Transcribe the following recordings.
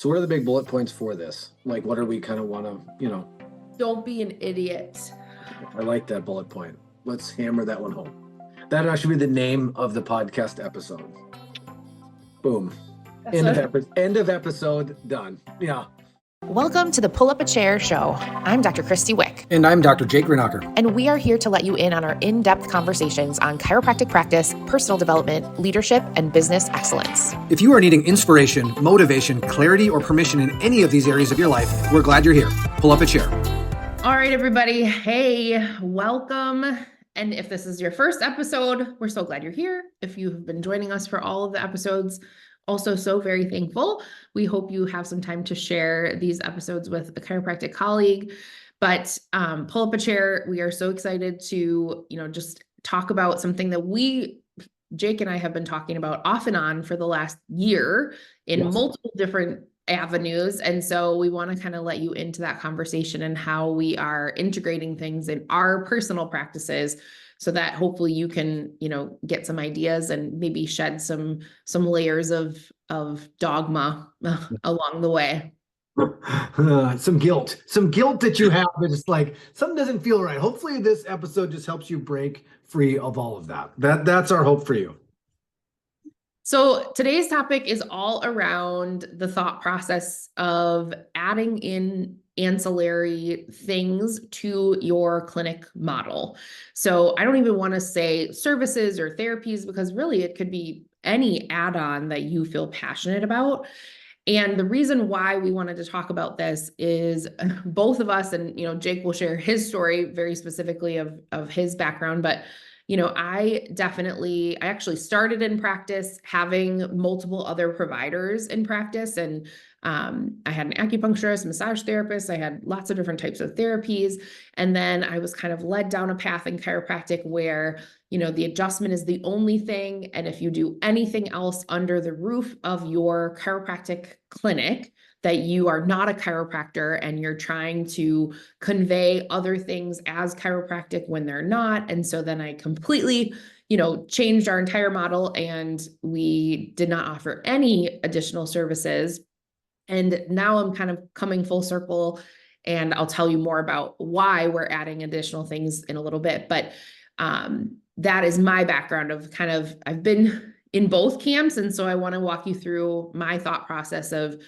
So what are the big bullet points for this? Like, what do we kind of want to, Don't be an idiot. I like that bullet point. Let's hammer that one home. That should be the name of the podcast episode. Boom. End of episode, done. Yeah. Welcome to the Pull Up a Chair show. I'm Dr. Christy Wick. And I'm Dr. Jake Greenacher. And we are here to let you in on our in-depth conversations on chiropractic practice, personal development, leadership, and business excellence. If you are needing inspiration, motivation, clarity, or permission in any of these areas of your life, we're glad you're here. Pull up a chair. All right, everybody. Hey, welcome. And if this is your first episode, we're so glad you're here. If you've been joining us for all of the episodes, also so very thankful. We hope you have some time to share these episodes with a chiropractic colleague. But pull up a chair. We are so excited to, just talk about something that Jake and I have been talking about off and on for the last year in multiple different avenues. And so we want to kind of let you into that conversation and how we are integrating things in our personal practices so that hopefully you can, get some ideas and maybe shed some layers of dogma along the way. Some guilt that you have. It's like something doesn't feel right. Hopefully this episode just helps you break free of all of that. That's our hope for you. So today's topic is all around the thought process of adding in ancillary things to your clinic model. So I don't even want to say services or therapies, because really it could be any add-on that you feel passionate about. And the reason why we wanted to talk about this is both of us, and Jake will share his story very specifically of his background, but I actually started in practice having multiple other providers in practice. And I had an acupuncturist, massage therapist. I had lots of different types of therapies. And then I was kind of led down a path in chiropractic where, the adjustment is the only thing. And if you do anything else under the roof of your chiropractic clinic, that you are not a chiropractor and you're trying to convey other things as chiropractic when they're not. And so then I completely, changed our entire model and we did not offer any additional services. And now I'm kind of coming full circle, and I'll tell you more about why we're adding additional things in a little bit. But that is my background of I've been in both camps. And so I want to walk you through my thought process of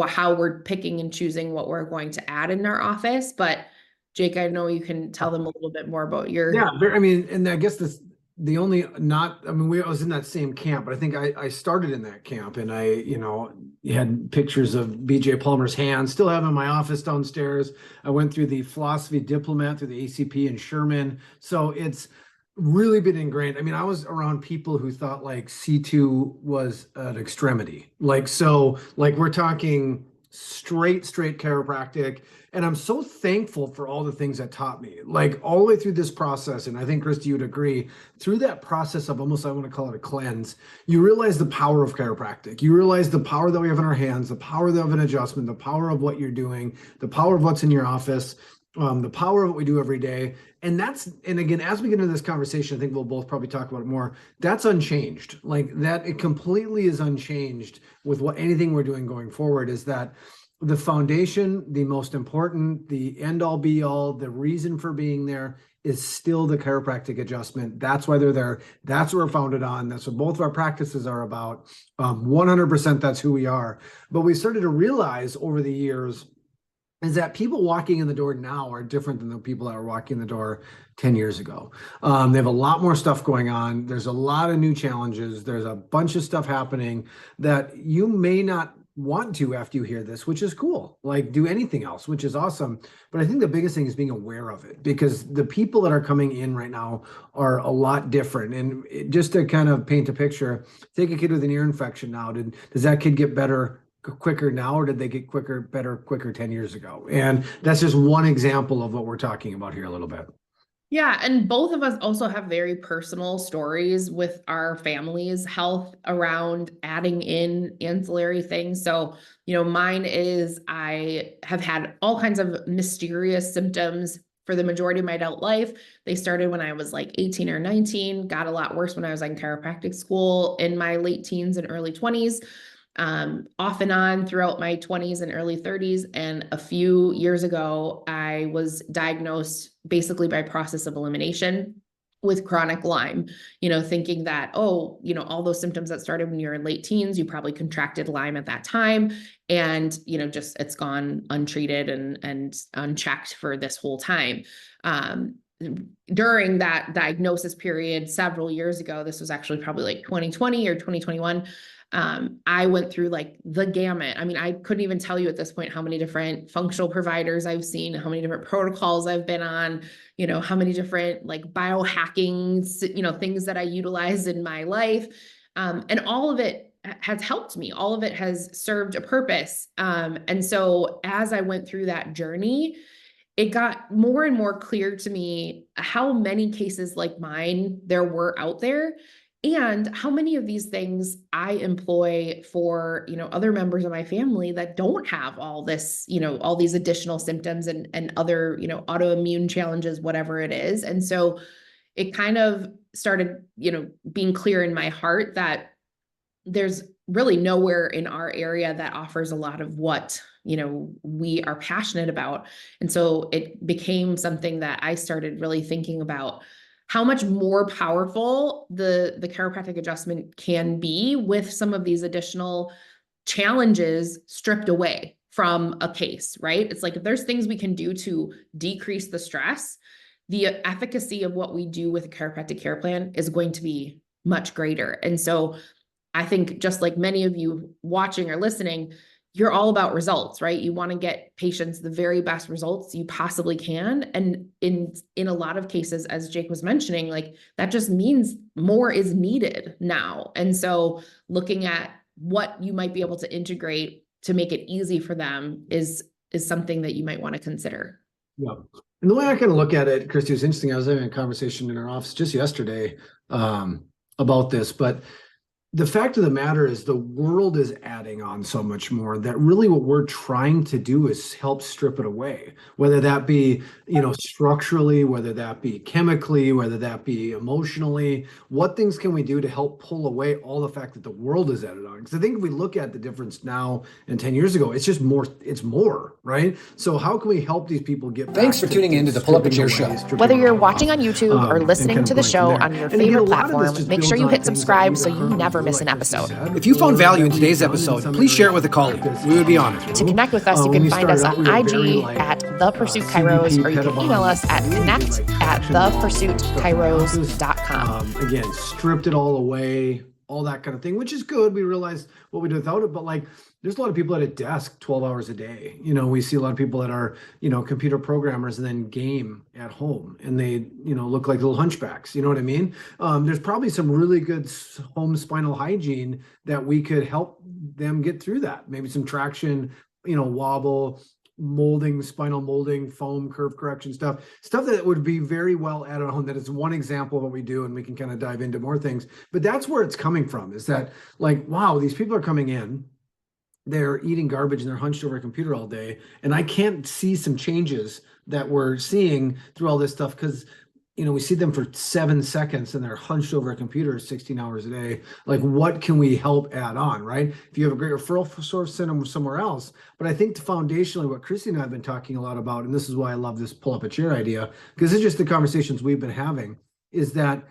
how we're picking and choosing what we're going to add in our office. But Jake, I know you can tell them a little bit more about your. Yeah, and I guess was in that same camp, but I think I started in that camp, and you had pictures of BJ Palmer's hands, still have in my office downstairs. I went through the philosophy diplomat through the ACP in Sherman. So it's really been ingrained. I was around people who thought like C2 was an extremity. We're talking straight chiropractic. And I'm so thankful for all the things that taught me, like all the way through this process. And I think, Christy, you'd agree, through that process of almost, I want to call it a cleanse, you realize the power of chiropractic. You realize the power that we have in our hands, the power of an adjustment, the power of what you're doing, the power of what's in your office, the power of what we do every day. And again, as we get into this conversation, I think we'll both probably talk about it more. That's unchanged. It completely is unchanged with anything we're doing going forward. Is that the foundation, the most important, the end all be all, the reason for being there is still the chiropractic adjustment. That's why they're there. That's what we're founded on. That's what both of our practices are about. 100% that's who we are. But we started to realize over the years is that people walking in the door now are different than the people that were walking in the door 10 years ago. They have a lot more stuff going on. There's a lot of new challenges. There's a bunch of stuff happening that you may not want to after you hear this, which is cool. Do anything else, which is awesome. But I think the biggest thing is being aware of it, because the people that are coming in right now are a lot different. And just to kind of paint a picture, take a kid with an ear infection now. Does that kid get better quicker now, or did they get better quicker 10 years ago? And that's just one example of what we're talking about here a little bit. Yeah. And both of us also have very personal stories with our family's health around adding in ancillary things. So, mine is I have had all kinds of mysterious symptoms for the majority of my adult life. They started when I was like 18 or 19, got a lot worse when I was in chiropractic school in my late teens and early 20s. off and on throughout my 20s and early 30s. And a few years ago, I was diagnosed basically by process of elimination with chronic Lyme, thinking that, oh, all those symptoms that started when you're in late teens, you probably contracted Lyme at that time. And, just it's gone untreated and unchecked for this whole time. During that diagnosis period several years ago, this was actually probably like 2020 or 2021, I went through like the gamut. I mean, I couldn't even tell you at this point how many different functional providers I've seen, how many different protocols I've been on, how many different like biohacking, things that I utilized in my life. And all of it has helped me. All of it has served a purpose. And so as I went through that journey, it got more and more clear to me how many cases like mine there were out there, and how many of these things I employ for, other members of my family that don't have all this, all these additional symptoms and other, autoimmune challenges, whatever it is. And so it kind of started, being clear in my heart that there's really nowhere in our area that offers a lot of what, we are passionate about. And so it became something that I started really thinking about how much more powerful the chiropractic adjustment can be with some of these additional challenges stripped away from a case, right? It's like, if there's things we can do to decrease the stress, the efficacy of what we do with a chiropractic care plan is going to be much greater. And so I think, just like many of you watching or listening, you're all about results, right? You want to get patients the very best results you possibly can. And in a lot of cases, as Jake was mentioning, like that just means more is needed now. And so looking at what you might be able to integrate to make it easy for them is something that you might want to consider. Yeah. And the way I kind of look at it, Christy, was interesting. I was having a conversation in our office just yesterday about this, but the fact of the matter is the world is adding on so much more that really what we're trying to do is help strip it away, whether that be, structurally, whether that be chemically, whether that be emotionally. What things can we do to help pull away all the fact that the world is added on? Because I think if we look at the difference now and 10 years ago, it's just more, right? So how can we help these people get back? Thanks for tuning in to the Pull Up a Chair show. Whether you're watching on YouTube or listening to the show on your favorite platform, make sure you hit subscribe so you never miss an episode. If you found value in today's episode, please share it with a colleague. We would be honored. To connect with us, you can find us on IG at The Pursuit Kairos, or you can email us at connect@thepursuitkairos.com. Again, stripped it all away, all that kind of thing, which is good. We realize what we do without it, but like, there's a lot of people at a desk 12 hours a day. We see a lot of people that are, computer programmers and then game at home, and they, look like little hunchbacks. You know what I mean? There's probably some really good home spinal hygiene that we could help them get through that. Maybe some traction, wobble, molding, spinal molding, foam, curve correction stuff that would be very well added on. That is one example of what we do, and we can kind of dive into more things. But that's where it's coming from, is that like, wow, these people are coming in, they're eating garbage and they're hunched over a computer all day. And I can't see some changes that we're seeing through all this stuff because, we see them for 7 seconds and they're hunched over a computer 16 hours a day. Like, what can we help add on, right? If you have a great referral source, send them somewhere else. But I think foundationally what Christy and I have been talking a lot about, and this is why I love this pull up a chair idea, because it's just the conversations we've been having, is that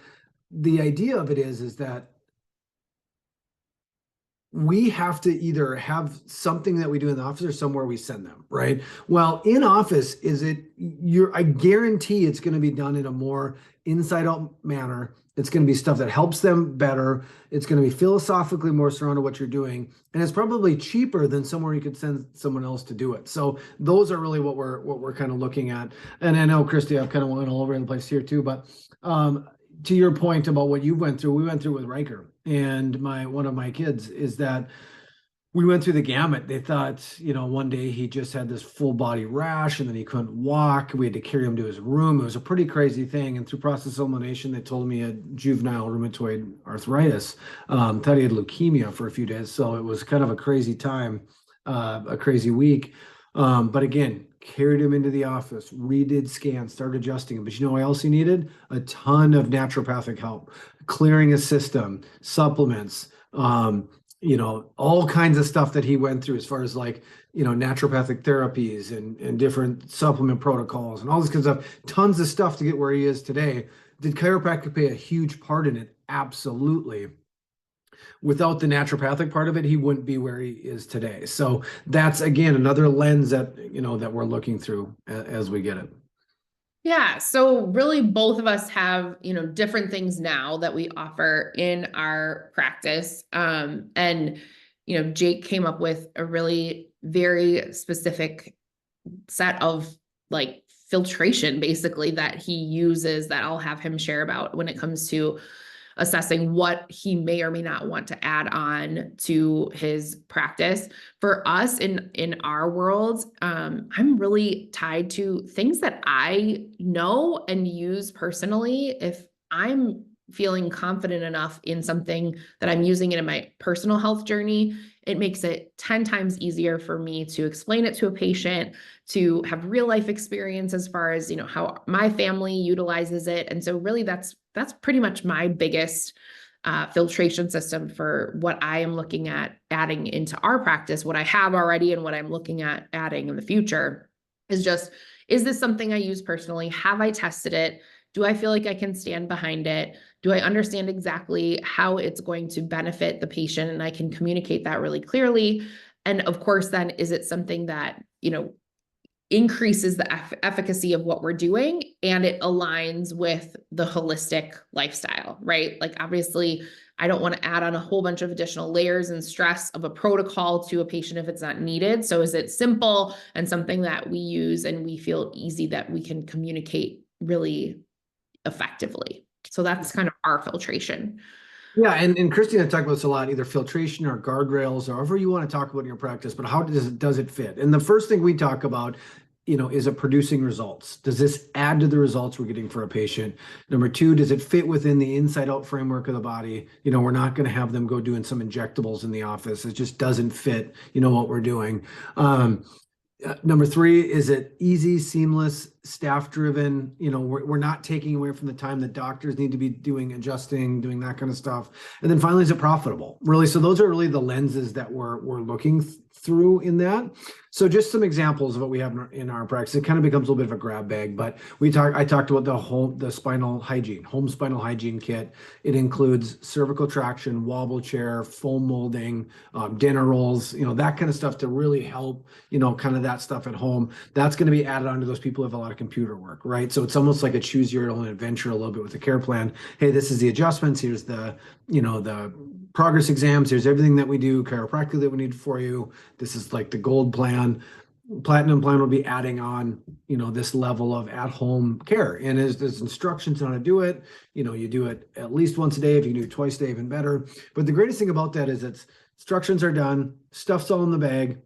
the idea of it is that we have to either have something that we do in the office or somewhere we send them, right? Well, in office, I guarantee it's going to be done in a more inside out manner. It's going to be stuff that helps them better. It's going to be philosophically more surrounded what you're doing. And it's probably cheaper than somewhere you could send someone else to do it. So those are really what we're kind of looking at. And I know, Christy, I've kind of went all over the place here too, but to your point about what you went through, we went through with Riker and one of my kids, is that we went through the gamut. They thought, one day he just had this full body rash and then he couldn't walk. We had to carry him to his room. It was a pretty crazy thing. And through process of elimination, they told me he had juvenile rheumatoid arthritis. Thought he had leukemia for a few days. So it was kind of a crazy time, a crazy week. But again, carried him into the office, redid scans, started adjusting him. But you know what else he needed? A ton of naturopathic help, clearing his system, supplements, all kinds of stuff that he went through as far as like, naturopathic therapies and different supplement protocols and all this kind of stuff, tons of stuff to get where he is today. Did chiropractic play a huge part in it? Absolutely. Without the naturopathic part of it, he wouldn't be where he is today. So that's, again, another lens that, that we're looking through as we get it. Yeah. So really both of us have, different things now that we offer in our practice. And, Jake came up with a really very specific set of like filtration basically that he uses that I'll have him share about when it comes to assessing what he may or may not want to add on to his practice. For us in our world, I'm really tied to things that I know and use personally. If I'm feeling confident enough in something that I'm using it in my personal health journey, it makes it 10 times easier for me to explain it to a patient, to have real life experience as far as, how my family utilizes it. And so really that's pretty much my biggest filtration system for what I am looking at adding into our practice, what I have already and what I'm looking at adding in the future is just, is this something I use personally? Have I tested it? Do I feel like I can stand behind it? Do I understand exactly how it's going to benefit the patient and I can communicate that really clearly? And of course, then is it something that, increases the efficacy of what we're doing and it aligns with the holistic lifestyle, right? Like obviously I don't want to add on a whole bunch of additional layers and stress of a protocol to a patient if it's not needed. So is it simple and something that we use and we feel easy that we can communicate really effectively? So that's kind of our filtration. Yeah, and Christy and I talk about this a lot, either filtration or guardrails, or however you want to talk about in your practice, but how does it fit? And the first thing we talk about, is it producing results? Does this add to the results we're getting for a patient? Number two, does it fit within the inside out framework of the body? We're not going to have them go doing some injectables in the office. It just doesn't fit, what we're doing. Number three, is it easy, seamless, staff driven? We're not taking away from the time that doctors need to be doing adjusting, doing that kind of stuff. And then finally, is it profitable? Really, so those are really the lenses that we're looking through in that. So just some examples of what we have in our practice. It kind of becomes a little bit of a grab bag, but I talked about the spinal hygiene, home spinal hygiene kit. It includes cervical traction, wobble chair, foam molding, dinner rolls, that kind of stuff to really help, kind of that stuff at home. That's going to be added on to those people who have a lot of computer work, right? So it's almost like a choose your own adventure a little bit with the care plan. Hey, this is the adjustments. Here's the progress exams. Here's everything that we do chiropractically that we need for you. This is like the gold plan. Platinum plan will be adding on, this level of at-home care. And there's instructions on how to do it. You do it at least once a day. If you can do it twice a day, even better. But the greatest thing about that is it's instructions are done. Stuff's all in the bag.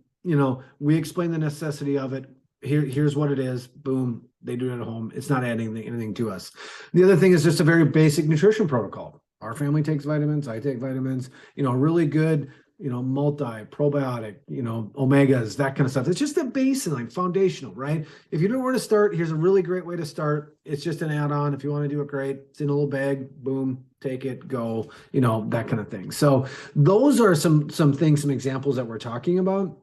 We explain the necessity of it. Here's what it is. Boom. They do it at home. It's not adding anything to us. The other thing is just a very basic nutrition protocol. Our family takes vitamins. I take vitamins. Really good, multi probiotic, omegas, that kind of stuff. It's just the baseline, foundational, right? If you don't know where to start, here's a really great way to start. It's just an add-on. If you want to do it, great. It's in a little bag. Boom, take it, go. That kind of thing. So those are some things, some examples that we're talking about,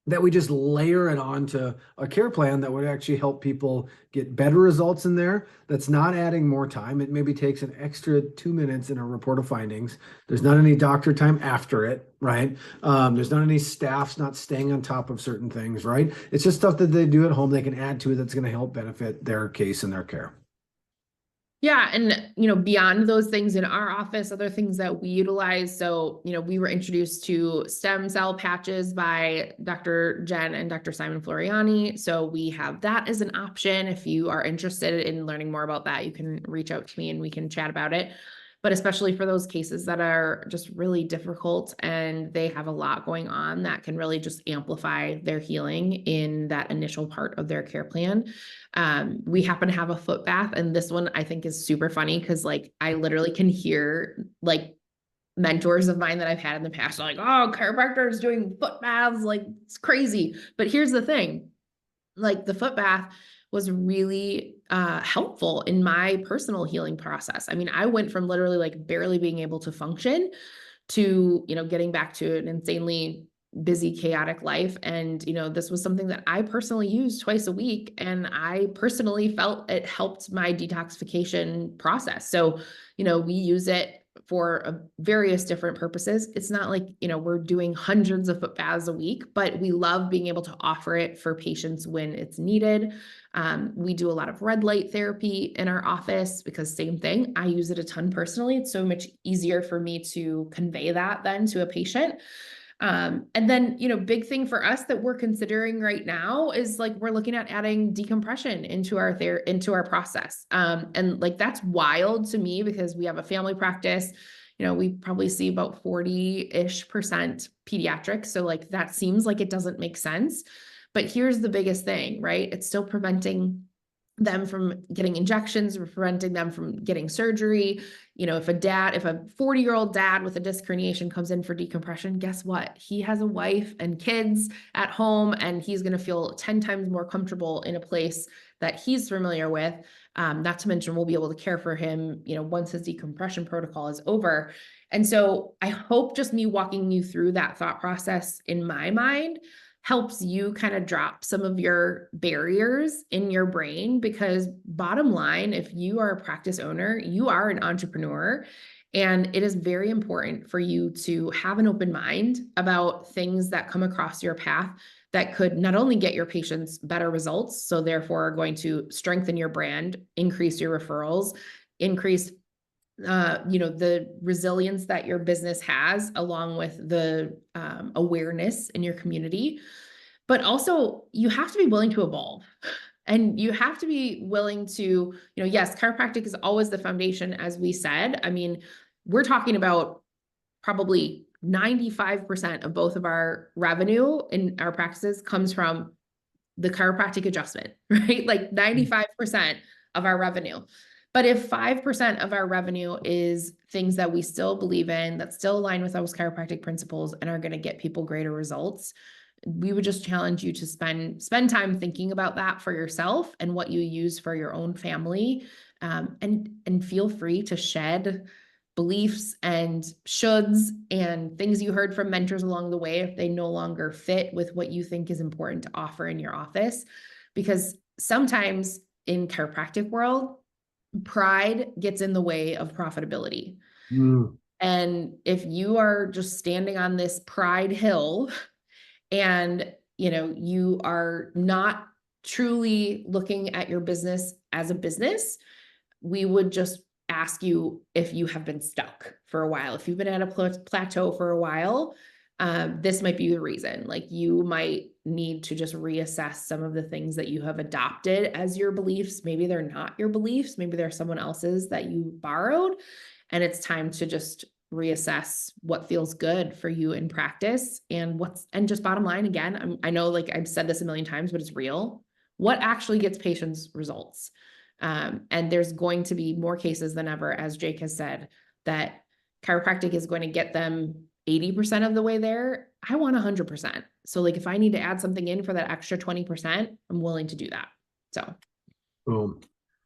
that we just layer it onto a care plan that would actually help people get better results in there. That's not adding more time. It maybe takes an extra 2 minutes in a report of findings. There's not any doctor time after it, right? There's not any staffs not staying on top of certain things, right? It's just stuff that they do at home they can add to it that's going to help benefit their case and their care. Yeah. And, beyond those things in our office, other things that we utilize. So, we were introduced to stem cell patches by Dr. Jen and Dr. Simon Floriani. So we have that as an option. If you are interested in learning more about that, you can reach out to me and we can chat about it. But especially for those cases that are just really difficult and they have a lot going on, that can really just amplify their healing in that initial part of their care plan. We happen to have a foot bath, and this one I think is super funny because I literally can hear mentors of mine that I've had in the past like, oh, chiropractors doing foot baths, it's crazy. But here's the thing, the foot bath was really helpful in my personal healing process. I mean, I went from literally barely being able to function to, getting back to an insanely busy, chaotic life. And, this was something that I personally used twice a week. And I personally felt it helped my detoxification process. So, we use it for various different purposes. It's not like, we're doing hundreds of foot baths a week, but we love being able to offer it for patients when it's needed. We do a lot of red light therapy in our office because same thing, I use it a ton personally. It's so much easier for me to convey that then to a patient. And then, big thing for us that we're considering right now is like, we're looking at adding decompression into our process. And like, that's wild to me because we have a family practice, we probably see about 40-ish% pediatrics. So like, that seems like it doesn't make sense, but here's the biggest thing, right? It's still preventing them from getting injections, or preventing them from getting surgery. If a 40-year-old dad with a disc herniation comes in for decompression, guess what? He has a wife and kids at home, and he's going to feel 10 times more comfortable in a place that he's familiar with. Not to mention, we'll be able to care for him, once his decompression protocol is over. And so I hope just me walking you through that thought process in my mind helps you kind of drop some of your barriers in your brain, because bottom line, if you are a practice owner, you are an entrepreneur, and it is very important for you to have an open mind about things that come across your path that could not only get your patients better results, so therefore are going to strengthen your brand, increase your referrals, increase the resilience that your business has, along with the awareness in your community. But also, you have to be willing to evolve, and you have to be willing to, yes, chiropractic is always the foundation, as we said. I mean, we're talking about probably 95% of both of our revenue in our practices comes from the chiropractic adjustment, right? Like 95% of our revenue. But if 5% of our revenue is things that we still believe in, that still align with those chiropractic principles and are going to get people greater results, we would just challenge you to spend time thinking about that for yourself and what you use for your own family. And feel free to shed beliefs and shoulds and things you heard from mentors along the way if they no longer fit with what you think is important to offer in your office. Because sometimes in chiropractic world, pride gets in the way of profitability. And if you are just standing on this pride hill and, you are not truly looking at your business as a business, we would just ask you if you have been stuck for a while. If you've been at a plateau for a while, this might be the reason. Like, you might need to just reassess some of the things that you have adopted as your beliefs. Maybe they're not your beliefs. Maybe they're someone else's that you borrowed. And it's time to just reassess what feels good for you in practice, and just bottom line, again, I know, like I've said this a million times, but it's real. What actually gets patients results? And there's going to be more cases than ever, as Jake has said, that chiropractic is going to get them 80% of the way there. I want 100%. So like, if I need to add something in for that extra 20%, I'm willing to do that. So. Boom.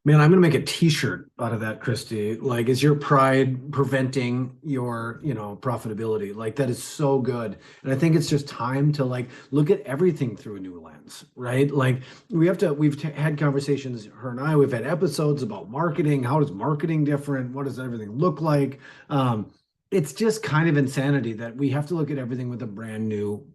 Man, I'm going to make a t-shirt out of that, Christy. Like, is your pride preventing your, profitability? Like, that is so good. And I think it's just time to like, look at everything through a new lens, right? Like, we've had conversations, her and I, we've had episodes about marketing. How is marketing different? What does everything look like? It's just kind of insanity that we have to look at everything with a brand new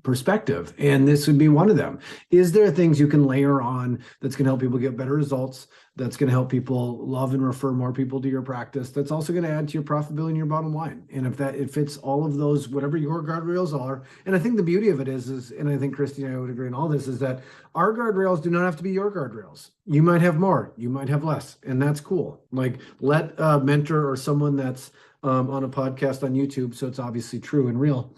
perspective. And this would be one of them. Is there things you can layer on that's going to help people get better results? That's going to help people love and refer more people to your practice. That's also going to add to your profitability and your bottom line. And if it fits all of those, whatever your guardrails are. And I think the beauty of it is, and I think Christy and I would agree on all this, is that our guardrails do not have to be your guardrails. You might have more, you might have less, and that's cool. Like, let a mentor or someone that's on a podcast on YouTube, so it's obviously true and real,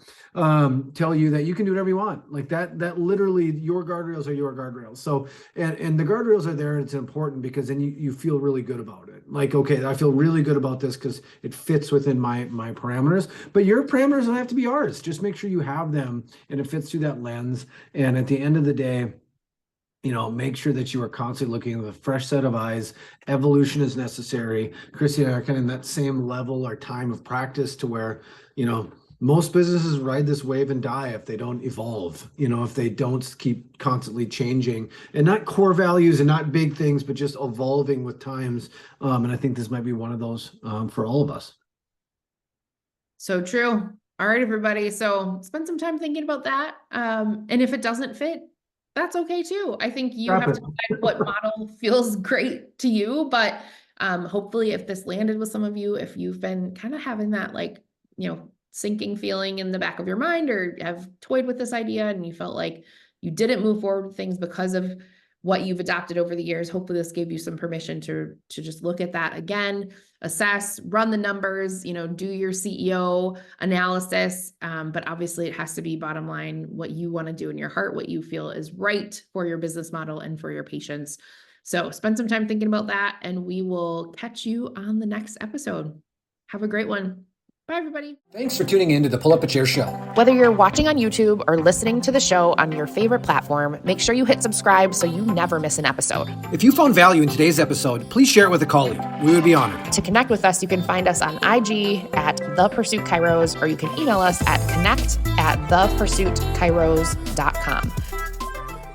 tell you that you can do whatever you want. Like that literally, your guardrails are your guardrails. So, and the guardrails are there, and it's important because then you feel really good about it. Like, okay, I feel really good about this because it fits within my parameters, but your parameters don't have to be ours. Just make sure you have them and it fits through that lens. And at the end of the day, make sure that you are constantly looking with a fresh set of eyes. Evolution is necessary. Chrissy and I are kind of in that same level or time of practice to where, most businesses ride this wave and die if they don't evolve, if they don't keep constantly changing, and not core values and not big things, but just evolving with times. And I think this might be one of those for all of us. So true. All right, everybody. So spend some time thinking about that. And if it doesn't fit, that's okay too. I think you have to decide what model feels great to you, but hopefully if this landed with some of you, if you've been kind of having that sinking feeling in the back of your mind, or have toyed with this idea and you felt like you didn't move forward with things because of what you've adopted over the years, hopefully this gave you some permission to just look at that again, assess, run the numbers, do your CEO analysis. But obviously it has to be bottom line, what you want to do in your heart, what you feel is right for your business model and for your patients. So spend some time thinking about that, and we will catch you on the next episode. Have a great one. Bye, everybody. Thanks for tuning in to the Pull Up a Chair show. Whether you're watching on YouTube or listening to the show on your favorite platform, make sure you hit subscribe so you never miss an episode. If you found value in today's episode, please share it with a colleague. We would be honored. To connect with us, you can find us on IG at The Pursuit Chiros, or you can email us at connect@thepursuitkairos.com.